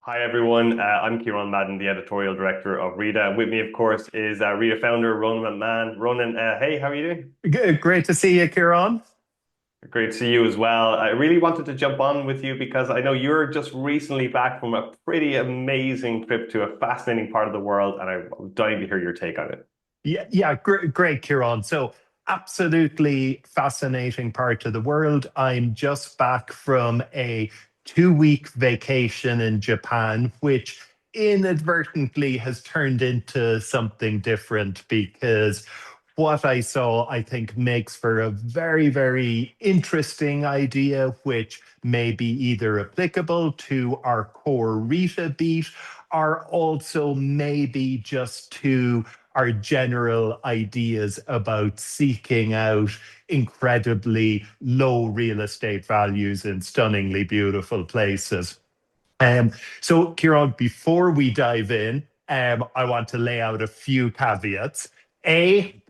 Hi everyone, I'm Kieran Madden, the editorial director of Rita. With me, of course, is Rita founder Ronan McMahon. Ronan, hey, how are you doing? Great to see you, Kieran. Great to see you as well. I really wanted to jump on with you because I know you're just recently back from a pretty amazing trip to a fascinating part of the world, and I'm dying to hear your take on it. Yeah, great, Kieran. So, absolutely fascinating part of the world. I'm just back from a 2 week vacation in Japan, which inadvertently has turned into something different because what I saw, I think, makes for a very, very interesting idea, which may be either applicable to our core Rita beat or also maybe just to our general ideas about seeking out incredibly low real estate values in stunningly beautiful places. Um, so, Kieran, before we dive in, I want to lay out a few caveats. A,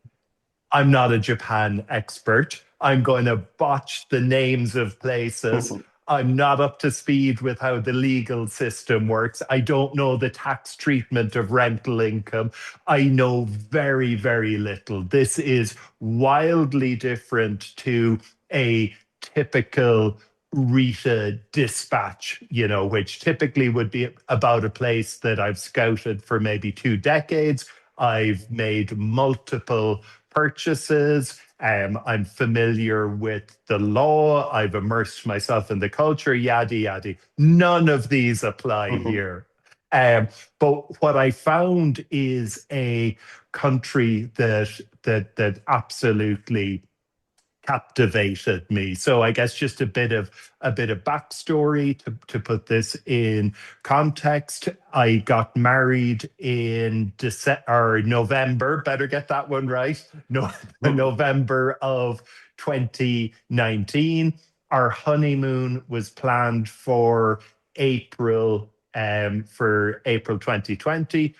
I'm not a Japan expert. I'm going to botch the names of places. I'm not up to speed with how the legal system works. I don't know the tax treatment of rental income. I know very, very little. This is wildly different to a typical Rita dispatch, which typically would be about a place that I've scouted for maybe 2 decades. I've made multiple purchases. I'm familiar with the law. I've immersed myself in the culture, yada, yada. None of these apply here. Um, but what I found is a country that absolutely captivated me. So I guess just a bit of backstory to put this in context. I got married in December or November, better get that one right. No, November of 2019. Our honeymoon was planned for April 2020.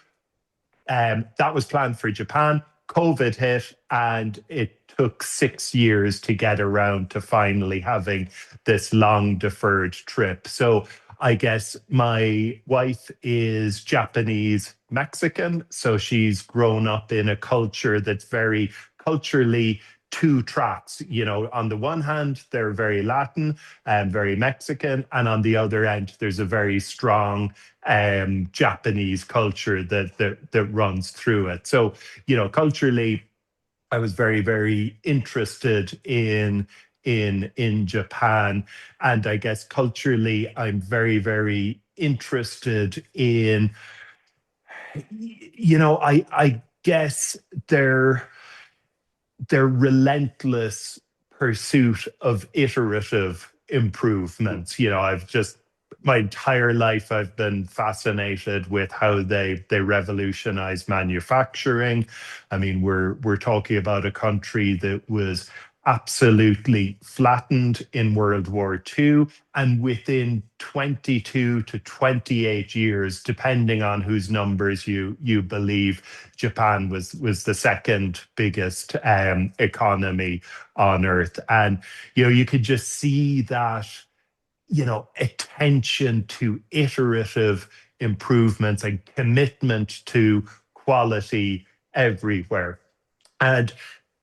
That was planned for Japan. COVID hit, and it took 6 years to get around to finally having this long deferred trip. So I guess my wife is Japanese Mexican. So she's grown up in a culture that's very culturally two tracks. On the one hand, they're very Latin and very Mexican. And on the other end, there's a very strong Japanese culture that runs through it. So, culturally, I was very, very interested in Japan, and I guess culturally, I'm very, very interested in, I guess their relentless pursuit of iterative improvements. I've just my entire life I've been fascinated with how they revolutionized manufacturing. I mean, we're talking about a country that was absolutely flattened in World War II, and within 22 to 28 years, depending on whose numbers you believe, Japan was the second biggest economy on earth. And you could just see that attention to iterative improvements and commitment to quality everywhere. And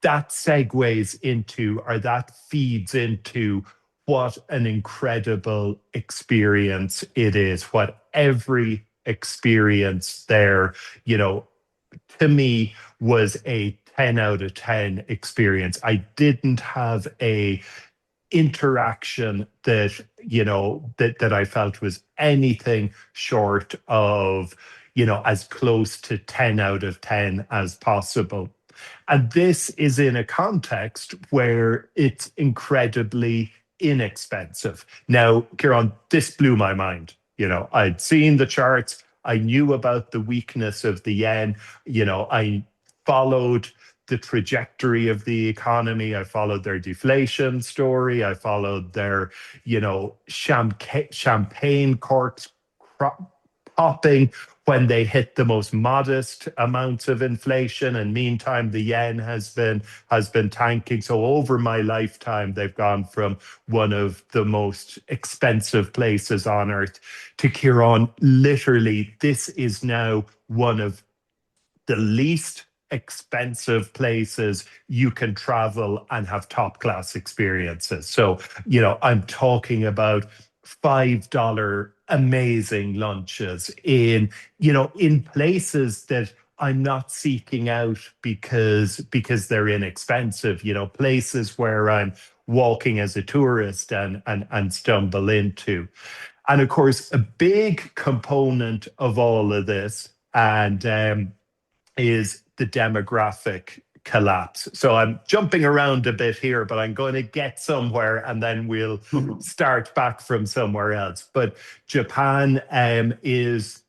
that segues into, or that feeds into what an incredible experience it is, what every experience there, you know, to me was a 10 out of 10 experience. I didn't have a interaction that I felt was anything short of, as close to 10 out of 10 as possible. And this is in a context where it's incredibly inexpensive. Now, Kieran, this blew my mind. I'd seen the charts. I knew about the weakness of the yen. I followed the trajectory of the economy. I followed their deflation story. I followed their, champagne corks popping when they hit the most modest amounts of inflation, and meantime the yen has been tanking. So over my lifetime, they've gone from one of the most expensive places on earth to Kieran. Literally, this is now one of the least expensive places you can travel and have top class experiences. So, I'm talking about $5 amazing lunches in places that I'm not seeking out because they're inexpensive, places where I'm walking as a tourist and stumble into. And of course, a big component of all of this and is the demographic collapse. So I'm jumping around a bit here, but I'm going to get somewhere and then we'll start back from somewhere else. But Japan is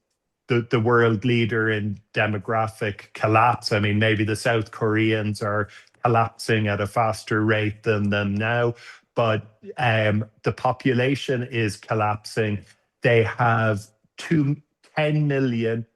the world leader in demographic collapse. I mean, maybe the South Koreans are collapsing at a faster rate than them now, but the population is collapsing. They have 10 million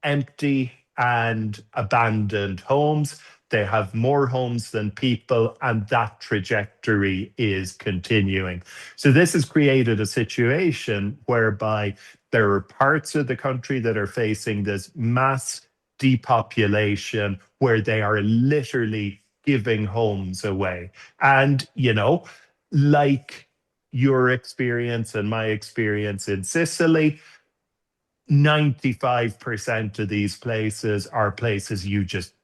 empty and abandoned homes. They have more homes than people, and that trajectory is continuing. So, this has created a situation whereby there are parts of the country that are facing this mass depopulation where they are literally giving homes away. And, like your experience and my experience in Sicily, 95% of these places are places you just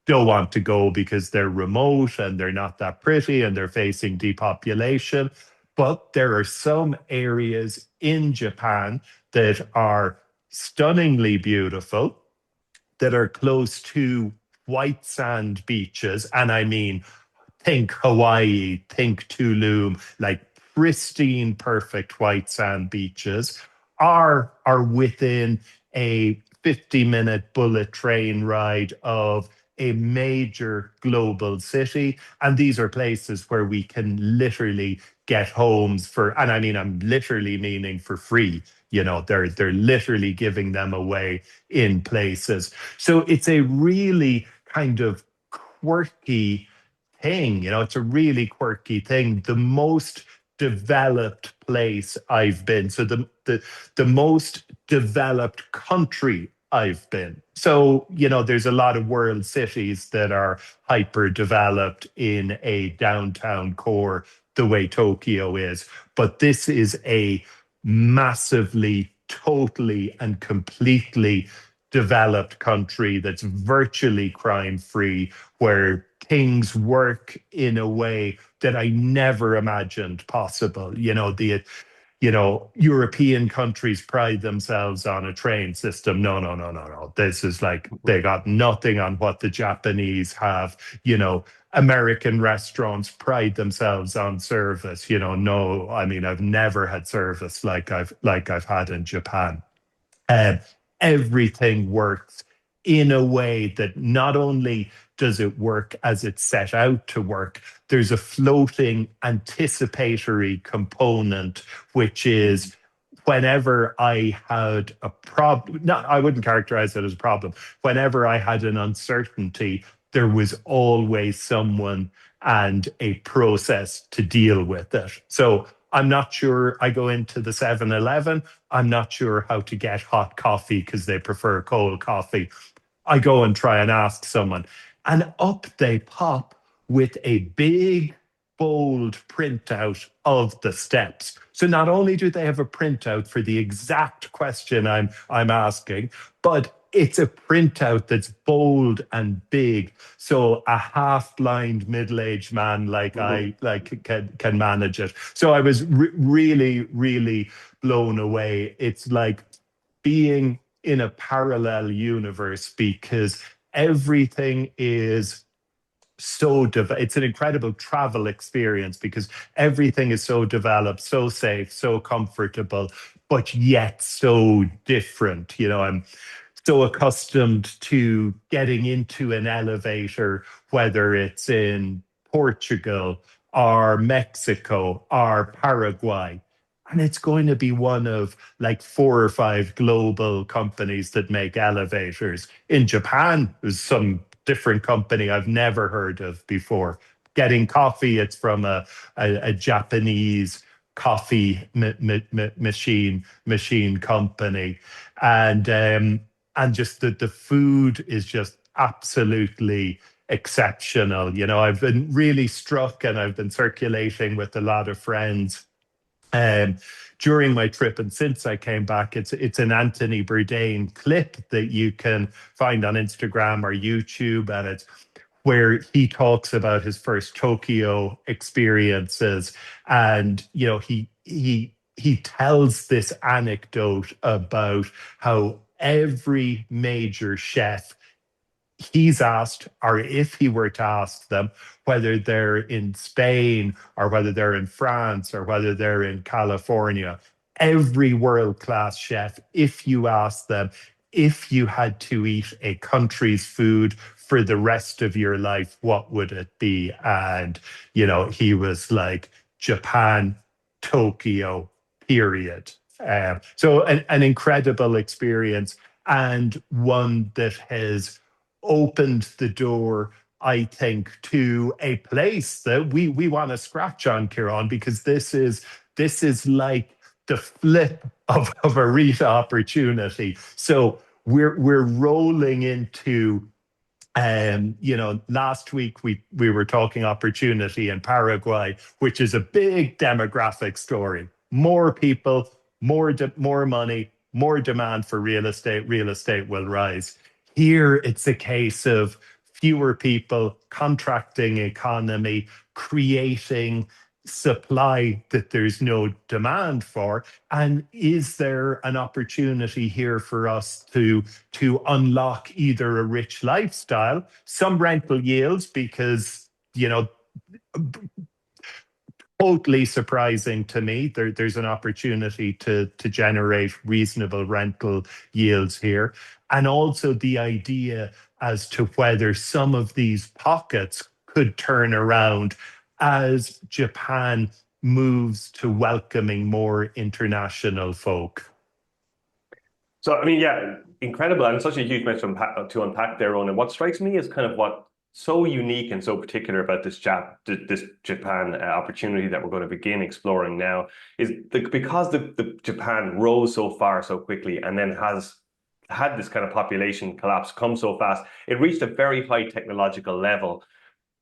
don't want to go because they're remote and they're not that pretty and they're facing depopulation. But there are some areas in Japan that are stunningly beautiful, that are close to white sand beaches. And I mean, think Hawaii, think Tulum, like pristine, perfect white sand beaches are within a 50-minute bullet train ride of a major global city. And these are places where we can literally get homes for, and I mean, I'm literally meaning for free. They're literally giving them away in places. So it's a really kind of quirky thing. It's a really quirky thing. The most developed place I've been. So the most developed country I've been. So, there's a lot of world cities that are hyper developed in a downtown core the way Tokyo is. But this is a massively, totally, and completely developed country that's virtually crime free, where things work in a way that I never imagined possible. European countries pride themselves on a train system. No, no, no, no, no. This is like they got nothing on what the Japanese have. American restaurants pride themselves on service. No, I mean, I've never had service like I've had in Japan. Um, Everything works in a way that not only does it work as it's set out to work, there's a floating anticipatory component, which is whenever I had a problem, no, I wouldn't characterize it as a problem. Whenever I had an uncertainty, there was always someone and a process to deal with it. So I'm not sure. I go into the 7-Eleven. I'm not sure how to get hot coffee because they prefer cold coffee. I go and try and ask someone, and up they pop with a big, bold printout of the steps. So not only do they have a printout for the exact question I'm asking, but it's a printout that's bold and big. So a half-blind middle-aged man like I can manage it. So I was really, really blown away. It's like being in a parallel universe because everything is it's an incredible travel experience because everything is so developed, so safe, so comfortable, but yet so different. I'm so accustomed to getting into an elevator, whether it's in Portugal or Mexico or Paraguay. And it's going to be one of like four or five global companies that make elevators. In Japan, there's some different company I've never heard of before. Getting coffee, it's from a Japanese coffee machine company, and just the food is just absolutely exceptional. I've been really struck, and I've been circulating with a lot of friends um, during my trip, and since I came back, it's an Anthony Bourdain clip that you can find on Instagram or YouTube, and it's where he talks about his first Tokyo experiences, and he tells this anecdote about how every major chef he's asked, or if he were to ask them, whether they're in Spain or whether they're in France or whether they're in California, every world class chef, if you ask them, if you had to eat a country's food for the rest of your life, what would it be? And, he was like, Japan, Tokyo, period. So an incredible experience, and one that has opened the door, I think, to a place that we want to scratch on, Kieran, because this is like the flip of a REIT opportunity. So we're rolling into last week we were talking opportunity in Paraguay, which is a big demographic story. More people, more money, more demand for real estate. Real estate will rise. Here, it's a case of fewer people, contracting economy, creating supply that there's no demand for. And is there an opportunity here for us to unlock either a rich lifestyle, some rental yields, because totally surprising to me. There's an opportunity to generate reasonable rental yields here. And also the idea as to whether some of these pockets could turn around as Japan moves to welcoming more international folk. So, I mean, yeah, incredible. And such a huge mess to unpack there, Owen. And what strikes me is kind of what so unique and so particular about this Japan opportunity that we're going to begin exploring now is because the Japan rose so far so quickly and then has had this kind of population collapse come so fast, it reached a very high technological level.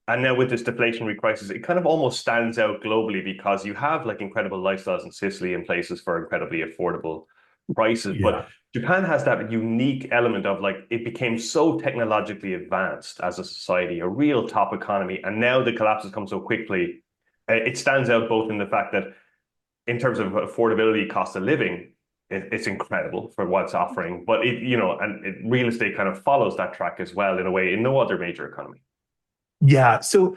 And now with this deflationary crisis, it kind of almost stands out globally because you have like incredible lifestyles in Sicily and places for incredibly affordable prices. But Yeah. Japan has that unique element of like it became so technologically advanced as a society, a real top economy. And now the collapse has come so quickly. It stands out both in the fact that in terms of affordability, cost of living, it's incredible for what it's offering. But real estate kind of follows that track as well in a way in no other major economy. Yeah. So,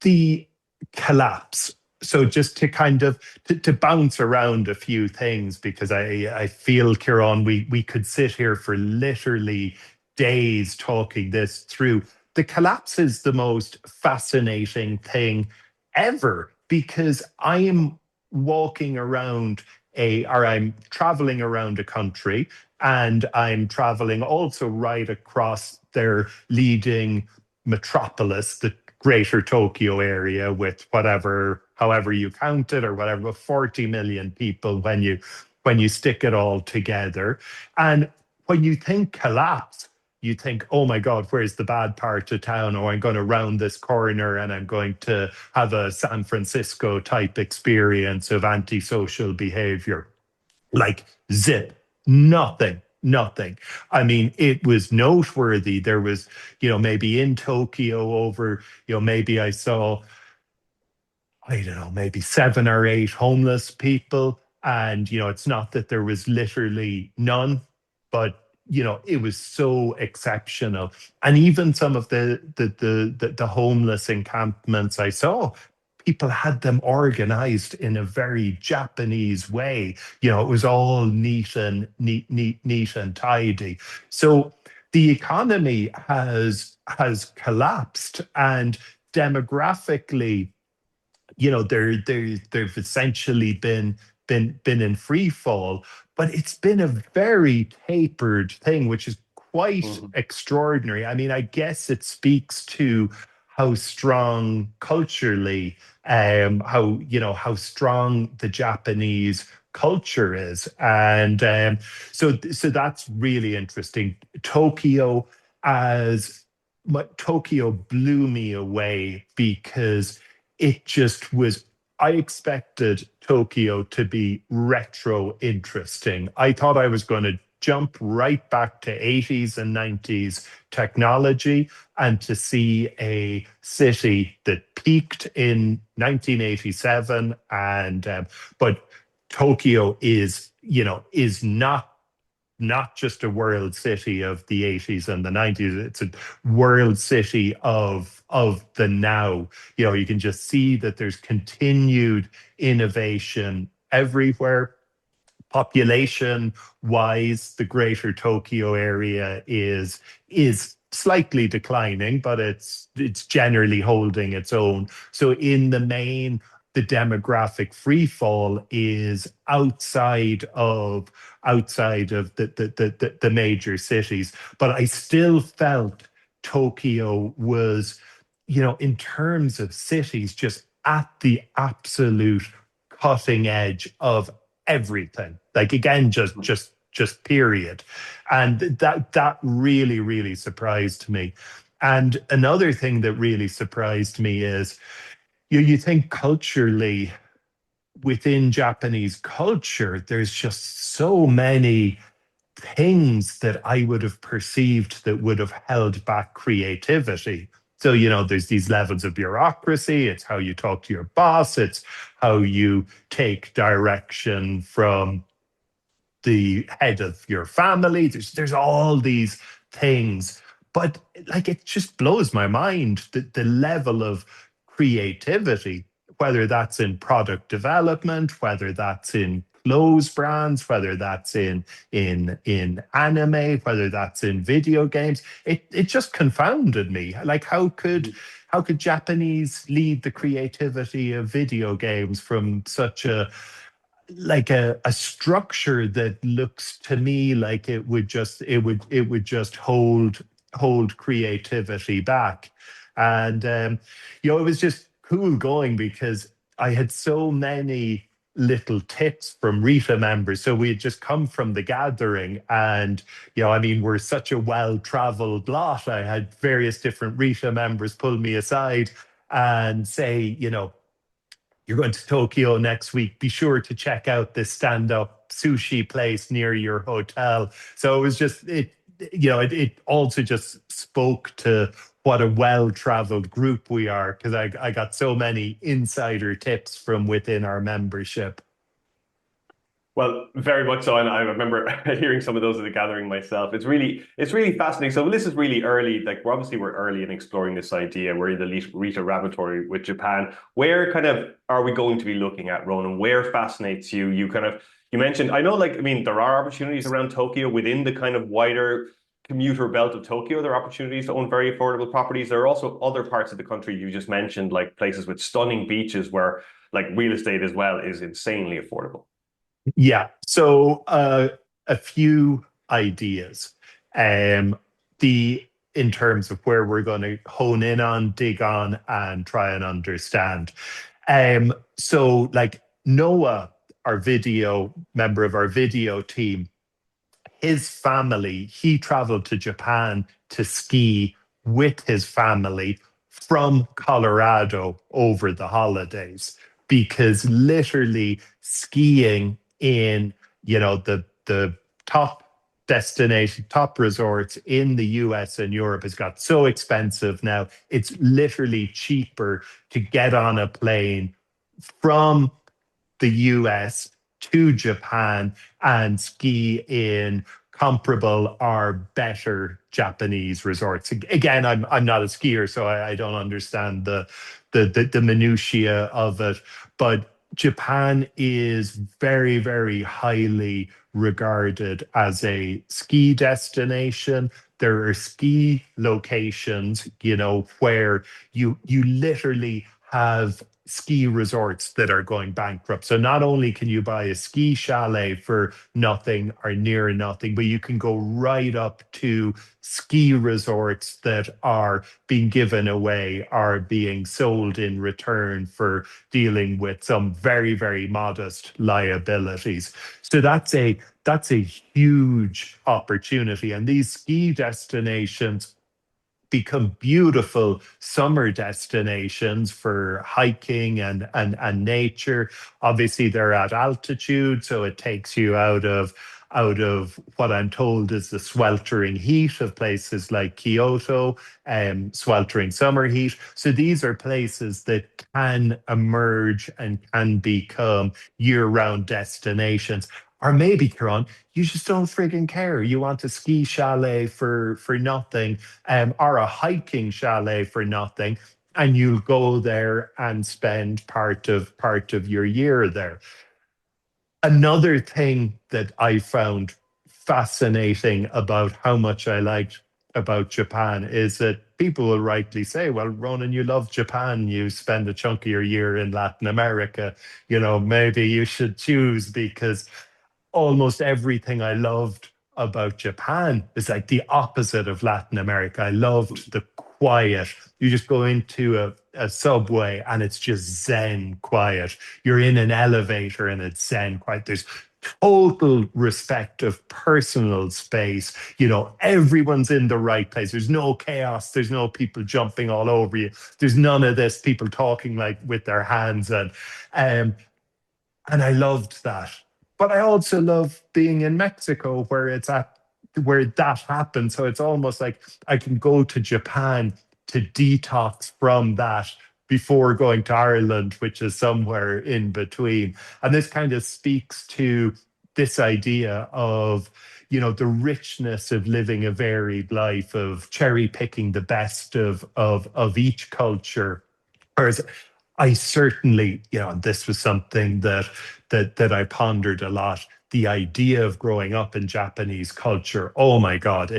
the collapse. So just to kind of to bounce around a few things, because I feel, Kieran, we could sit here for literally days talking this through. The collapse is the most fascinating thing ever, because I am walking around or I'm traveling around a country, and I'm traveling also right across their leading metropolis, the greater Tokyo area, with however you count it, or whatever, 40 million people when you stick it all together. And when you think collapse, you think, oh my God, where's the bad part of town? Oh, I'm going to round this corner and I'm going to have a San Francisco type experience of antisocial behavior. Like, zip, nothing. I mean, it was noteworthy. There was, maybe in Tokyo over, maybe I saw, I don't know, maybe seven or eight homeless people. And, it's not that there was literally none, but it was so exceptional. And even some of the homeless encampments I saw, people had them organized in a very Japanese way. It was all neat and tidy. So the economy has collapsed, and demographically, they've essentially been in free fall, but it's been a very tapered thing, which is quite Mhm. extraordinary. I mean, I guess it speaks to how strong culturally, how strong the Japanese culture is, and so that's really interesting. As Tokyo blew me away because it just was. I expected Tokyo to be retro interesting. I thought I was going to jump right back to 80s and 90s technology and to see a city that peaked in 1987 and but Tokyo is not just a world city of the 80s and the 90s. It's a world city of the now. You can just see that there's continued innovation everywhere. Population wise, the greater Tokyo area is slightly declining, but it's generally holding its own. So in the main, the demographic free fall is outside of the major cities. But I still felt Tokyo was, in terms of cities, just at the absolute cutting edge of everything. Like again, just period. And that really, really surprised me. And another thing that really surprised me is you think culturally within Japanese culture, there's just so many things that I would have perceived that would have held back creativity. So, there's these levels of bureaucracy. It's how you talk to your boss. It's how you take direction from the head of your family. There's all these things, but like it just blows my mind the level of creativity, whether that's in product development, whether that's in clothes brands, whether that's in anime, whether that's in video games. It just confounded me. Like how could Japanese lead the creativity of video games from such a structure that looks to me like it would just hold creativity back. And it was just cool going because I had so many little tips from Rita members. So we had just come from the gathering, and I mean, we're such a well-traveled lot. I had various different Rita members pull me aside and say, you're going to Tokyo next week. Be sure to check out this stand-up sushi place near your hotel. So it was just it also just spoke to what a well-traveled group we are because I got so many insider tips from within our membership. Well, very much so, and I remember hearing some of those at the gathering myself. It's really fascinating. So this is really early. Like we're early in exploring this idea. We're in the Rita Rabbitory with Japan. Where kind of are we going to be looking at, Ronan? Where fascinates you? You mentioned. I know, like I mean, there are opportunities around Tokyo within the kind of wider commuter belt of Tokyo. There are opportunities to own very affordable properties. There are also other parts of the country you just mentioned, like places with stunning beaches where like real estate as well is insanely affordable. Yeah. So a few ideas. The in terms of where we're going to hone in on, dig on, and try and understand. So like Noah, our video member of our video team, his family, he traveled to Japan to ski with his family from Colorado over the holidays because literally skiing in, the top destination, top resorts in the US and Europe has got so expensive now. It's literally cheaper to get on a plane from the US to Japan and ski in comparable or better Japanese resorts. Again, I'm not a skier, so I don't understand the minutiae of it. But Japan is very, very highly regarded as a ski destination. There are ski locations, where you literally have ski resorts that are going bankrupt. So not only can you buy a ski chalet for nothing or near nothing, but you can go right up to ski resorts that are being given away or being sold in return for dealing with some very, very modest liabilities. So that's a huge opportunity. And these ski destinations become beautiful summer destinations for hiking and nature. Obviously, they're at altitude, so it takes you out of what I'm told is the sweltering heat of places like Kyoto, sweltering summer heat. So these are places that can emerge and can become year-round destinations. Or maybe, Kieran, you just don't frigging care. You want a ski chalet for nothing, or a hiking chalet for nothing, and you'll go there and spend part of your year there. Another thing that I found fascinating about how much I liked about Japan is that people will rightly say, well, Ronan, you love Japan, you spend a chunk of your year in Latin America, maybe you should choose, because almost everything I loved about Japan is like the opposite of Latin America. I loved the quiet. You just go into a subway and it's just zen quiet. You're in an elevator and it's zen quiet. There's total respect of personal space. Everyone's in the right place. There's no chaos. There's no people jumping all over you. There's none of this people talking like with their hands. Um, and I loved that. But I also love being in Mexico where that happens. So it's almost like I can go to Japan to detox from that before going to Ireland, which is somewhere in between. And this kind of speaks to this idea of, the richness of living a varied life, of cherry picking the best of each culture. Whereas I certainly, and this was something that I pondered a lot. The idea of growing up in Japanese culture, oh my God,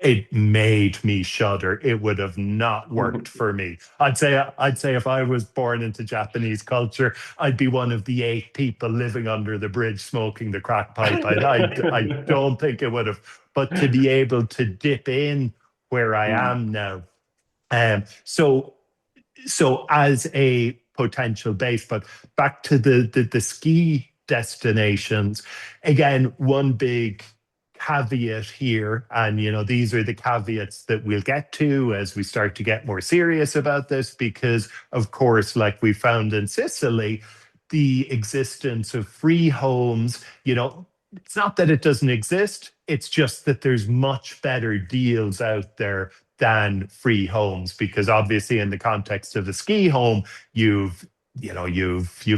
it made me shudder. It would have not worked for me. I'd say if I was born into Japanese culture, I'd be one of the 8 people living under the bridge smoking the crack pipe. I don't think it would have. But to be able to dip in where I am now, so as a potential base, but back to the ski destinations, again, one big caveat here, and these are the caveats that we'll get to as we start to get more serious about this, because of course, like we found in Sicily, the existence of free homes, it's not that it doesn't exist, it's just that there's much better deals out there than free homes, because obviously in the context of a ski home, you've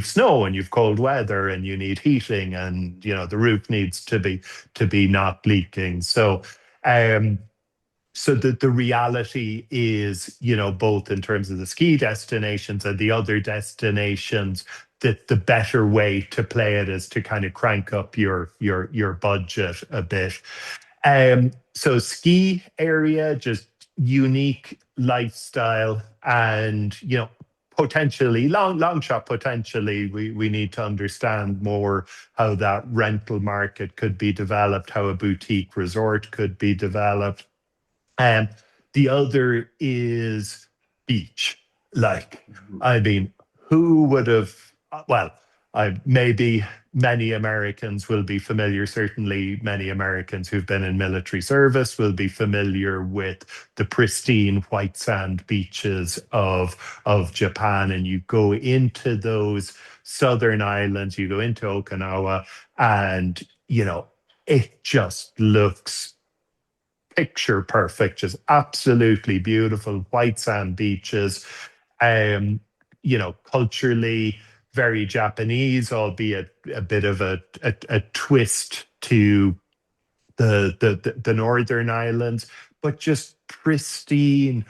snow and you've cold weather and you need heating, and the roof needs to be not leaking. So the reality is, both in terms of the ski destinations and the other destinations, that the better way to play it is to kind of crank up your budget a bit. So ski area, just unique lifestyle, and potentially long shot, potentially we need to understand more how that rental market could be developed, how a boutique resort could be developed. And the other is beach. Like, I mean, who would have, well, maybe many Americans will be familiar, certainly many Americans who've been in military service will be familiar with the pristine white sand beaches of Japan. And you go into those southern islands, you go into Okinawa, and, it just looks picture perfect, just absolutely beautiful white sand beaches. Um, Culturally very Japanese, albeit a bit of a twist to the northern islands, but just pristine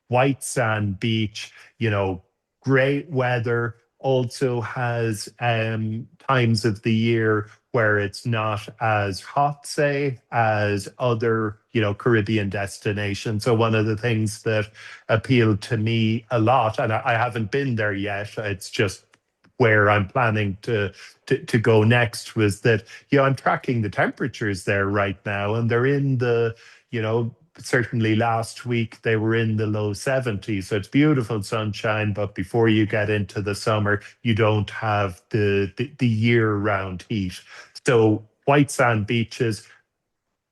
white sand beach. Great weather. Also has times of the year where it's not as hot, say, as other, Caribbean destinations. So one of the things that appealed to me a lot, and I haven't been there yet, it's just where I'm planning to go next, was that, I'm tracking the temperatures there right now, and they're in the, certainly last week they were in the low 70s. So it's beautiful sunshine, but before you get into the summer, you don't have the year-round heat. So white sand beaches,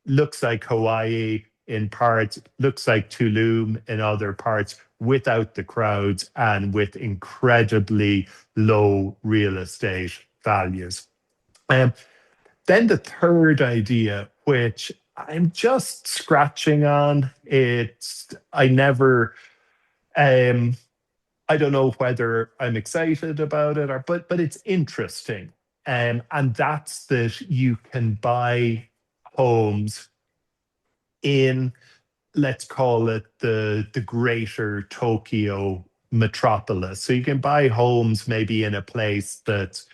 looks like Hawaii in parts, looks like Tulum in other parts, without the crowds and with incredibly low real estate values. Um, then the third idea, which I'm just scratching on, um, I don't know whether I'm excited about it, but it's interesting. And that's that you can buy homes in, let's call it the greater Tokyo metropolis. So you can buy homes maybe in a place that's,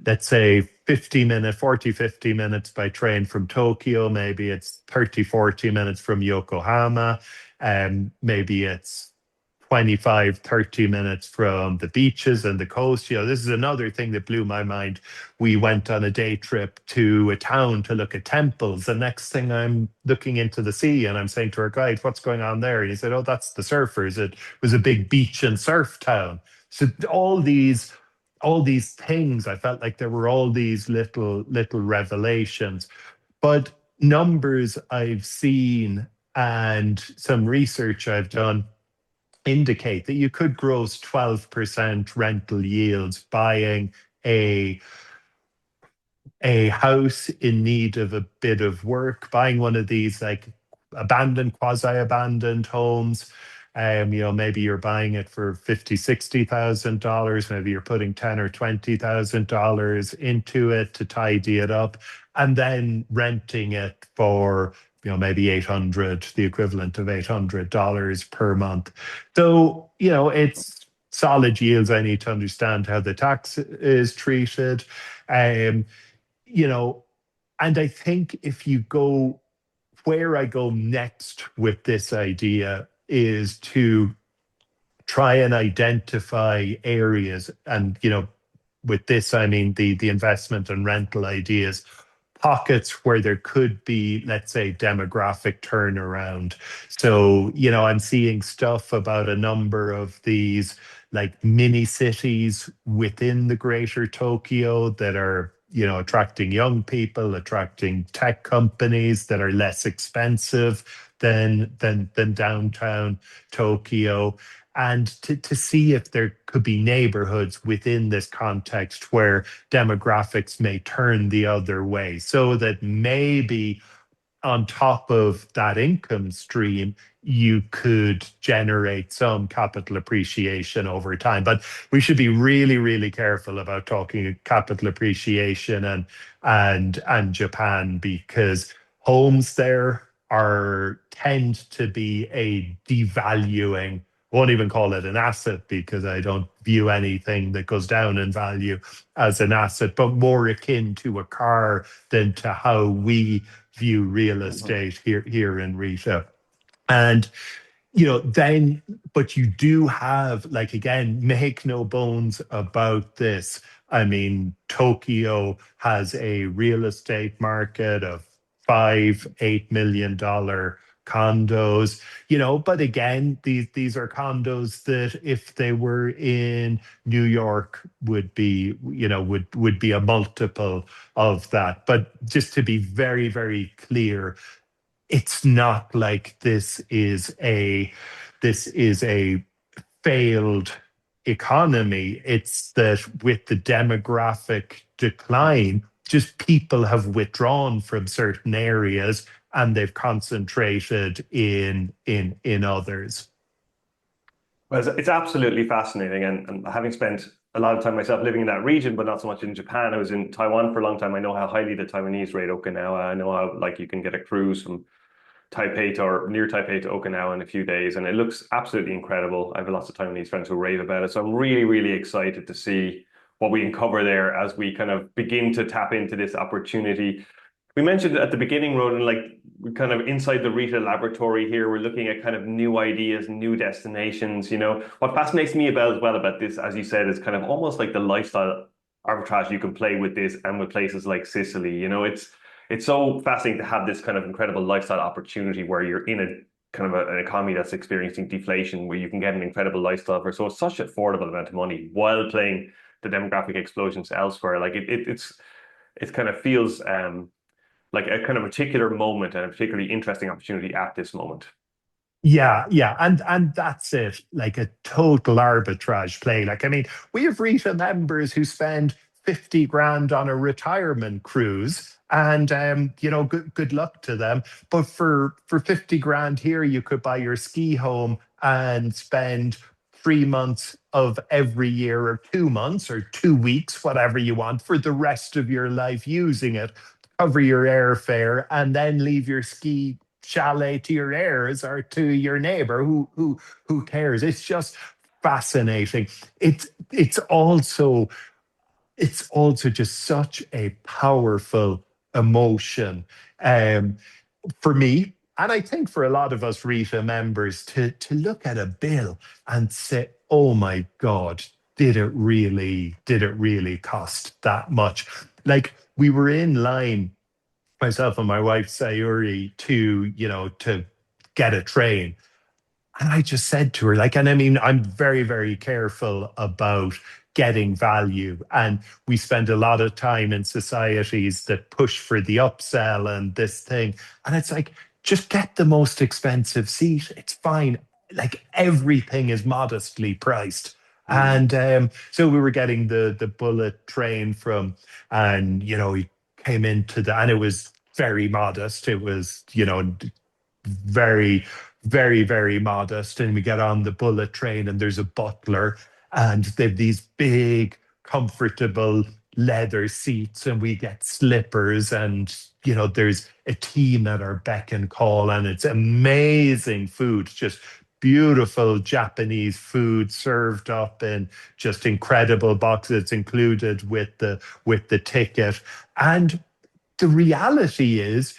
let's say, 50 minutes by train from Tokyo. Maybe it's 30, 40 minutes from Yokohama. Maybe it's 25, 30 minutes from the beaches and the coast. This is another thing that blew my mind. We went on a day trip to a town to look at temples. The next thing, I'm looking into the sea and I'm saying to our guide, "What's going on there?" And he said, "Oh, that's the surfers. It was a big beach and surf town." So all these things, I felt like there were all these little revelations. But numbers I've seen and some research I've done indicate that you could gross 12% rental yields buying a house in need of a bit of work, buying one of these like abandoned, quasi-abandoned homes. Maybe you're buying it for $50,000, $60,000. Maybe you're putting $10,000 or $20,000 into it to tidy it up, and then renting it for maybe 800, the equivalent of $800 per month. So, it's solid yields. I need to understand how the tax is treated. Um, you know, and I think if you go where I go next with this idea is to try and identify areas. And, with this, I mean the investment and rental ideas, pockets where there could be, let's say, demographic turnaround. So, I'm seeing stuff about a number of these like mini cities within the greater Tokyo that are, attracting young people, attracting tech companies that are less expensive than downtown Tokyo, and to see if there could be neighborhoods within this context where demographics may turn the other way, so that maybe on top of that income stream, you could generate some capital appreciation over time. But we should be really, really careful about talking capital appreciation and Japan, because homes there are tend to be a devaluing. Won't even call it an asset because I don't view anything that goes down in value as an asset, but more akin to a car than to how we view real estate here in Rita. And then, but you do have, like, again, make no bones about this. I mean, Tokyo has a real estate market of $5, $8 million condos, but again, these are condos that if they were in New York would be, would be a multiple of that. But just to be very, very clear, it's not like this is a failed economy. It's that with the demographic decline, just people have withdrawn from certain areas and they've concentrated in others. Well, it's absolutely fascinating. And having spent a lot of time myself living in that region, but not so much in Japan. I was in Taiwan for a long time. I know how highly the Taiwanese rate Okinawa. I know how, like, you can get a cruise from Taipei to, or near Taipei to Okinawa in a few days, and it looks absolutely incredible. I have lots of Taiwanese friends who rave about it. So I'm really, really excited to see what we uncover there as we kind of begin to tap into this opportunity. We mentioned at the beginning, Ronan, like we're kind of inside the retail laboratory here. We're looking at kind of new ideas, new destinations. What fascinates me about as well about this, as you said, is kind of almost like the lifestyle arbitrage you can play with this and with places like Sicily. It's so fascinating to have this kind of incredible lifestyle opportunity where you're in a kind of an economy that's experiencing deflation, where you can get an incredible lifestyle for so such an affordable amount of money while playing the demographic explosions elsewhere. Like it kind of feels like a kind of particular moment and a particularly interesting opportunity at this moment. Yeah, and that's it. Like a total arbitrage play. Like, I mean, we have RETA members who spend 50 grand on a retirement cruise, and good luck to them. But for 50 grand here, you could buy your ski home and spend 3 months of every year, or 2 months, or 2 weeks, whatever you want, for the rest of your life using it, cover your airfare, and then leave your ski chalet to your heirs or to your neighbor. Who cares? It's just fascinating. It's also just such a powerful emotion, um, for me, and I think for a lot of us RETA members, to look at a bill and say, "Oh my God, did it really cost that much?" Like, we were in line, myself and my wife Sayuri, to get a train. And I just said to her, like, and I mean, I'm very, very careful about getting value. And we spend a lot of time in societies that push for the upsell and this thing. And it's like, just get the most expensive seat. It's fine. Like, everything is modestly priced. Mm. And so we were getting the bullet train and he came into and it was very modest. It was, very, very, very modest. And we get on the bullet train, and there's a butler, and they've these big, comfortable leather seats, and we get slippers, and there's a team at our beck and call, and it's amazing food, just beautiful Japanese food served up in just incredible boxes. It's included with the ticket. And the reality is,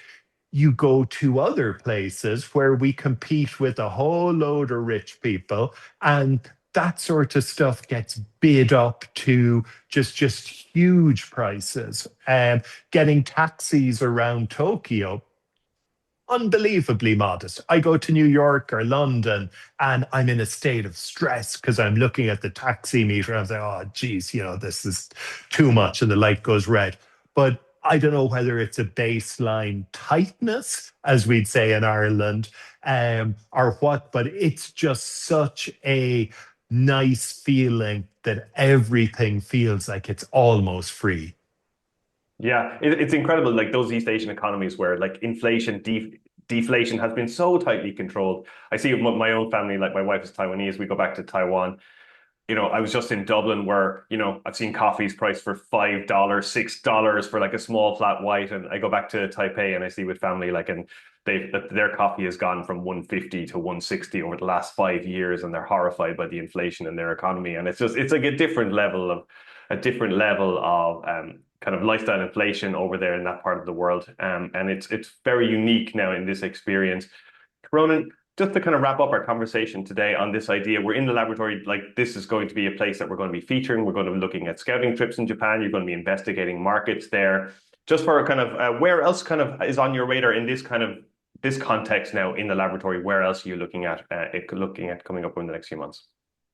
you go to other places where we compete with a whole load of rich people, and that sort of stuff gets bid up to just huge prices. Getting taxis around Tokyo, unbelievably modest. I go to New York or London, and I'm in a state of stress because I'm looking at the taxi meter. I'm like, "Oh, geez, this is too much," and the light goes red. But I don't know whether it's a baseline tightness, as we'd say in Ireland, or what, but it's just such a nice feeling that everything feels like it's almost free. Yeah, it's incredible. Like those East Asian economies where like deflation has been so tightly controlled. I see it with my own family, like my wife is Taiwanese. We go back to Taiwan. I was just in Dublin where, I've seen coffees priced for $5, $6 for like a small flat white. And I go back to Taipei and I see with family, like, and their coffee has gone from 150 to 160 over the last 5 years. And they're horrified by the inflation in their economy. And it's like a different level of kind of lifestyle inflation over there in that part of the world. And it's very unique now in this experience. Ronan, just to kind of wrap up our conversation today on this idea, we're in the laboratory. Like, this is going to be a place that we're going to be featuring. We're going to be looking at scouting trips in Japan. You're going to be investigating markets there. Just for kind of where else kind of is on your radar in this context now in the laboratory? Where else are you looking at coming up in the next few months?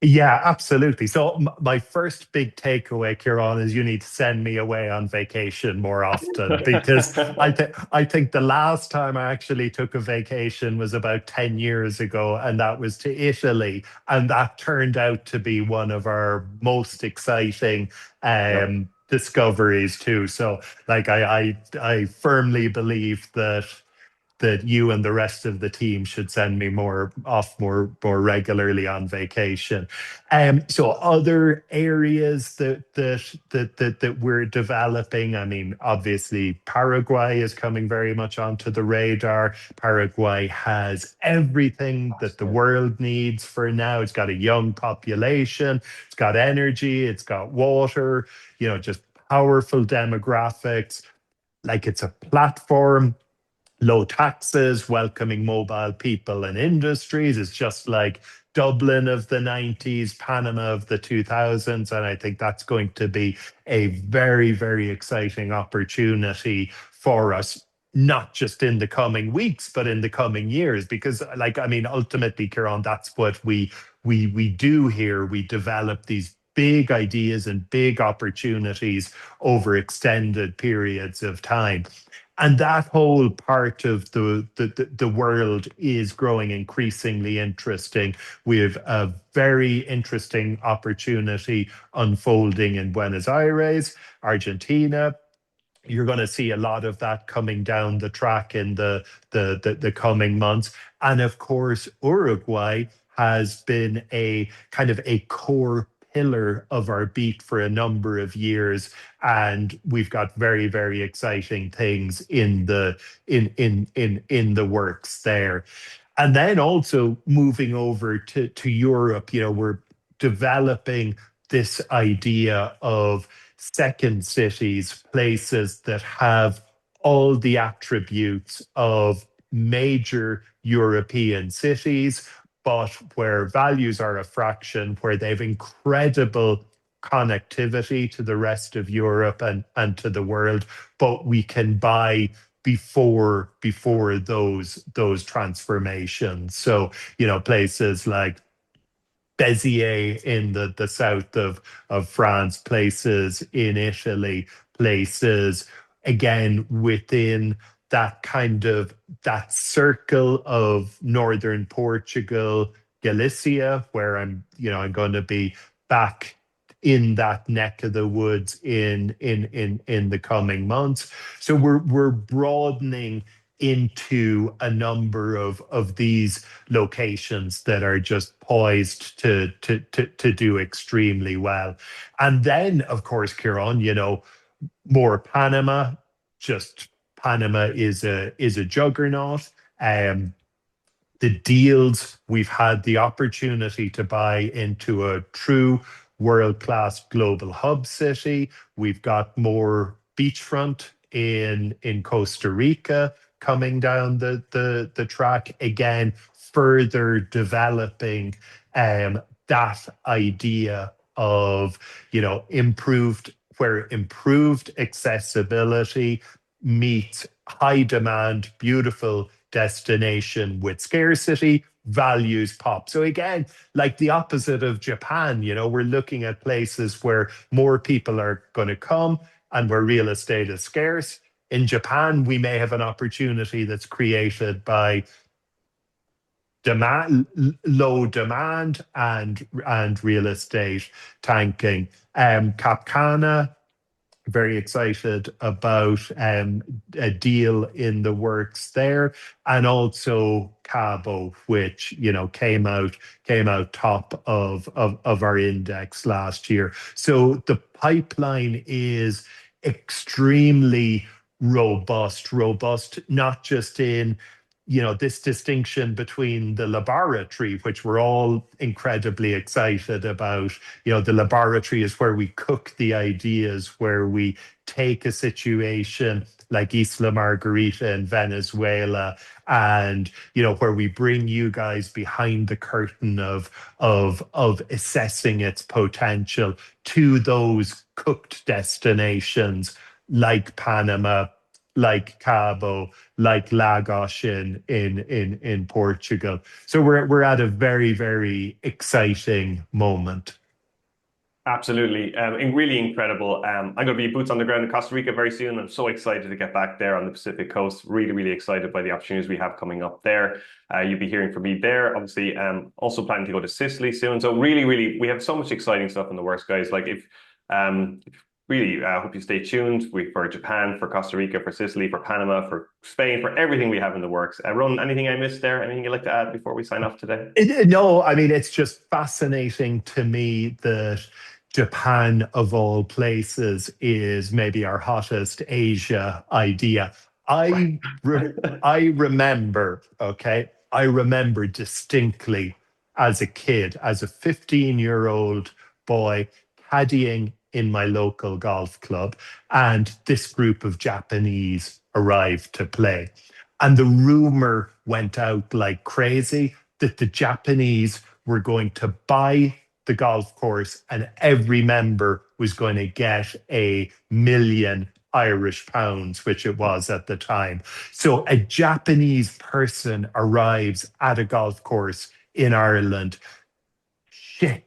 Yeah, absolutely. So my first big takeaway, Kieran, is you need to send me away on vacation more often, because I think the last time I actually took a vacation was about 10 years ago, and that was to Italy, and that turned out to be one of our most exciting Yep. discoveries too. So, like, I firmly believe that that you and the rest of the team should send me more regularly on vacation. So other areas that we're developing. I mean, obviously Paraguay is coming very much onto the radar. Paraguay has everything that the world needs for now. It's got a young population, it's got energy, it's got water, just powerful demographics. Like it's a platform, low taxes, welcoming mobile people and industries. It's just like Dublin of the 90s, Panama of the 2000s. And I think that's going to be a very, very exciting opportunity for us, not just in the coming weeks, but in the coming years. Because, like, I mean, ultimately, Kieran, that's what we do here. We develop these big ideas and big opportunities over extended periods of time. And that whole part of the world is growing increasingly interesting. We have a very interesting opportunity unfolding in Buenos Aires, Argentina. You're going to see a lot of that coming down the track in the coming months. And of course, Uruguay has been a kind of a core pillar of our beat for a number of years, and we've got very, very exciting things in the works there. And then also moving over to Europe, we're developing this idea of second cities, places that have all the attributes of major European cities, but where values are a fraction, where they've incredible connectivity to the rest of Europe and to the world, but we can buy before those transformations. So, places like Béziers in the south of France, places in Italy, places again within that kind of that circle of northern Portugal, Galicia, where I'm going to be back in that neck of the woods in the coming months. So we're broadening into a number of these locations that are just poised to do extremely well. And then, of course, Kieran, more Panama. Just Panama is a juggernaut. The deals we've had the opportunity to buy into a true world-class global hub city. We've got more beachfront in Costa Rica coming down the track again, further developing that idea of improved where improved accessibility meets high demand, beautiful destination with scarcity, values pop. So again, like the opposite of Japan, we're looking at places where more people are going to come and where real estate is scarce. In Japan, we may have an opportunity that's created by demand, low demand and real estate tanking. Cap Cana, very excited about a deal in the works there, and also Cabo, which came out top of our index last year. So the pipeline is extremely robust, not just in this distinction between the laboratory, which we're all incredibly excited about. The laboratory is where we cook the ideas, where we take a situation like Isla Margarita in Venezuela, and where we bring you guys behind the curtain of assessing its potential to those cooked destinations like Panama, like Cabo, like Lagos in Portugal. So we're at a very, very exciting moment. Absolutely. Really incredible. I'm going to be boots on the ground in Costa Rica very soon. I'm so excited to get back there on the Pacific coast. Really, really excited by the opportunities we have coming up there. You'll be hearing from me there. Obviously, also planning to go to Sicily soon. So really, really, we have so much exciting stuff in the works, guys. Like if really hope you stay tuned for Japan, for Costa Rica, for Sicily, for Panama, for Spain, for everything we have in the works. Ron, anything I missed there? Anything you'd like to add before we sign off today? No, I mean, it's just fascinating to me that Japan, of all places, is maybe our hottest Asia idea. Right. I remember, okay, I remember distinctly as a kid, as a 15-year-old boy, caddying in my local golf club, and this group of Japanese arrived to play. And the rumor went out like crazy that the Japanese were going to buy the golf course and every member was going to get £1 million Irish pounds, which it was at the time. So a Japanese person arrives at a golf course in Ireland. Shit,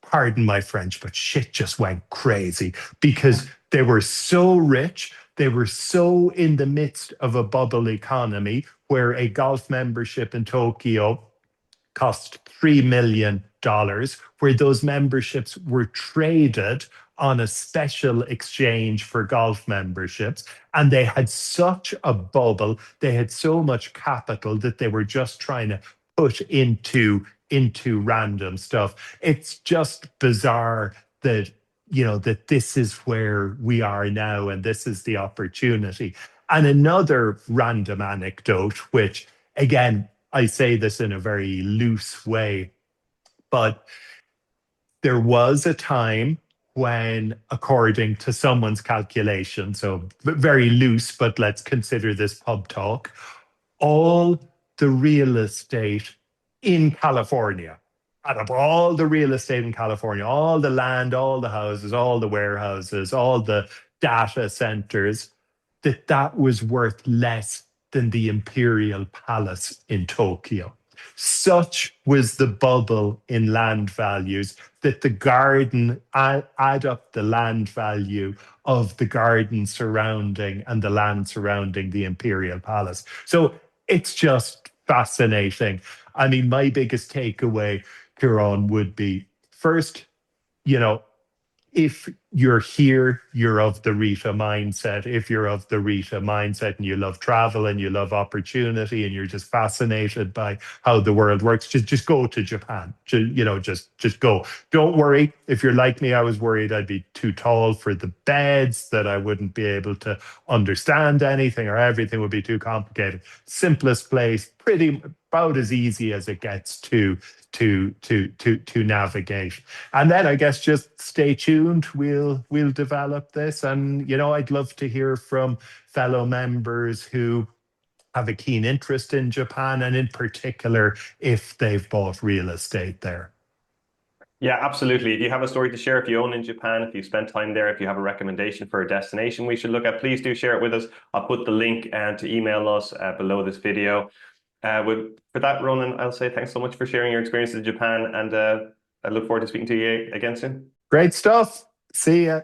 pardon my French, but shit just went crazy because they were so rich. They were so in the midst of a bubble economy where a golf membership in Tokyo cost $3 million, where those memberships were traded on a special exchange for golf memberships. And they had such a bubble, they had so much capital that they were just trying to put into random stuff. It's just bizarre that that this is where we are now and this is the opportunity. And another random anecdote, which again, I say this in a very loose way, but there was a time when, according to someone's calculation, so very loose, but let's consider this pub talk, all the real estate in California, out of all the real estate in California, all the land, all the houses, all the warehouses, all the data centers, that was worth less than the Imperial Palace in Tokyo. Such was the bubble in land values that the garden add up the land value of the garden surrounding and the land surrounding the Imperial Palace. So it's just fascinating. I mean, my biggest takeaway, Kieran, would be first, you know, if you're here, you're of the Rita mindset. If you're of the Rita mindset and you love travel and you love opportunity and you're just fascinated by how the world works, just go to Japan. Just go. Don't worry. If you're like me, I was worried I'd be too tall for the beds, that I wouldn't be able to understand anything or everything would be too complicated. Simplest place, pretty about as easy as it gets to navigate. And then I guess just stay tuned. We'll develop this, and I'd love to hear from fellow members who have a keen interest in Japan, and in particular if they've bought real estate there. Yeah, absolutely. If you have a story to share, if you own in Japan, if you spent time there, if you have a recommendation for a destination we should look at, please do share it with us. I'll put the link to email us below this video. For that, Ronan, I'll say thanks so much for sharing your experiences in Japan, and I look forward to speaking to you again soon. Great stuff. See ya.